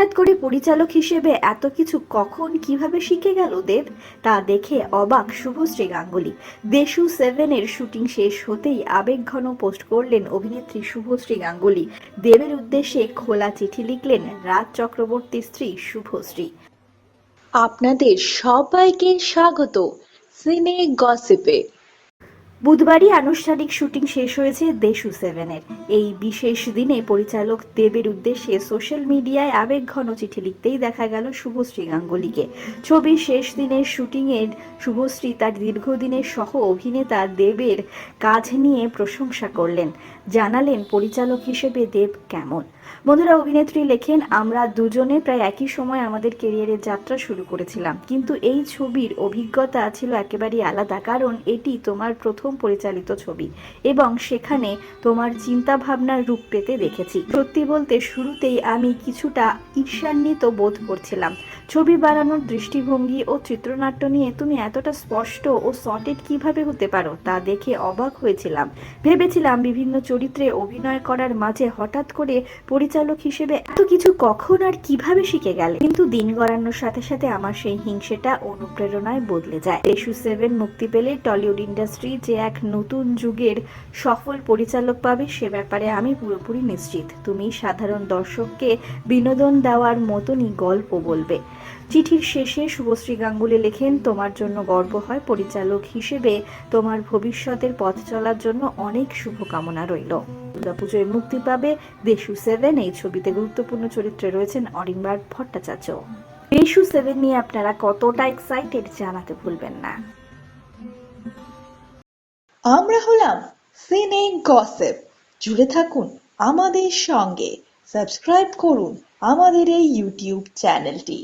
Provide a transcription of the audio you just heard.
হঠাৎ করে পরিচালক হিসেবে এত কিছু কখন কিভাবে শিখে গেল দেব, তা দেখে অবাক শুভশ্রী গাঙ্গুলি। দেশু 7-এর শুটিং শেষ হতেই আবেগঘন পোস্ট করলেন অভিনেত্রী শুভশ্রী গাঙ্গুলি। দেবের উদ্দেশ্যে খোলা চিঠি লিখলেন রাজ চক্রবর্তীর স্ত্রী শুভশ্রী। আপনাদের সবাইকে স্বাগত সিনে গসিপে। বুধবারই আনুষ্ঠানিক শুটিং শেষ হয়েছে দেশু 7-এর। এই বিশেষ দিনে পরিচালক দেবের উদ্দেশ্যে সোশ্যাল মিডিয়ায় আবেগঘন চিঠি লিখতেই দেখা গেল শুভশ্রী গাঙ্গুলিকে। ছবির শেষ দিনের শুটিংয়ের শুভশ্রী তার দীর্ঘদিনের সহ অভিনেতা দেবের কাজ নিয়ে প্রশংসা করলেন। জানালেন পরিচালক হিসেবে দেব কেমন। বন্ধুরা, অভিনেত্রী লেখেন, আমরা দুজনে প্রায় একই সময় আমাদের কেরিয়ারের যাত্রা শুরু করেছিলাম, কিন্তু এই ছবির অভিজ্ঞতা ছিল একেবারেই আলাদা, কারণ এটি তোমার প্রথম পরিচালিত ছবি এবং সেখানে তোমার চিন্তা ভাবনার রূপ পেতে দেখেছি। সত্যি বলতে শুরুতেই আমি কিছুটা ঈর্ষান্বিত বোধ করছিলাম। ছবি বানানোর দৃষ্টিভঙ্গি ও চিত্রনাট্য নিয়ে তুমি এতটা স্পষ্ট ও সটেড কিভাবে হতে পারো তা দেখে অবাক হয়েছিলাম। ভেবেছিলাম বিভিন্ন চরিত্রে অভিনয় করার মাঝে হঠাৎ করে পরিচালক হিসেবে এত কিছু কখন আর কিভাবে শিখে গেলে, কিন্তু দিন গড়ানোর সাথে সাথে আমার সেই হিংসেটা অনুপ্রেরণায় বদলে যায়। দেশু 7 মুক্তি পেলে টলিউড ইন্ডাস্ট্রি যে এক নতুন যুগের সফল পরিচালক পাবে সে ব্যাপারে আমি পুরোপুরি নিশ্চিত। তুমি সাধারণ দর্শককে বিনোদন দেওয়ার মতনই গল্প বলবে। চিঠির শেষে শুভশ্রী গাঙ্গুলি লেখেন, তোমার জন্য গর্ব হয়। পরিচালক হিসেবে তোমার ভবিষ্যতের পথ চলার জন্য অনেক শুভকামনা রইল। দুর্গাপুজোয় মুক্তি পাবে দেশু 7। এই ছবিতে গুরুত্বপূর্ণ চরিত্রে রয়েছেন অরিন্বার ভট্টাচার্য। দেশু 7 নিয়ে আপনারা কতটা এক্সাইটেড জানাতে ভুলবেন না। আমরা হলাম সিনে গসিপ। জুড়ে থাকুন আমাদের সঙ্গে, সাবস্ক্রাইব করুন আমাদের এই ইউটিউব চ্যানেলটি।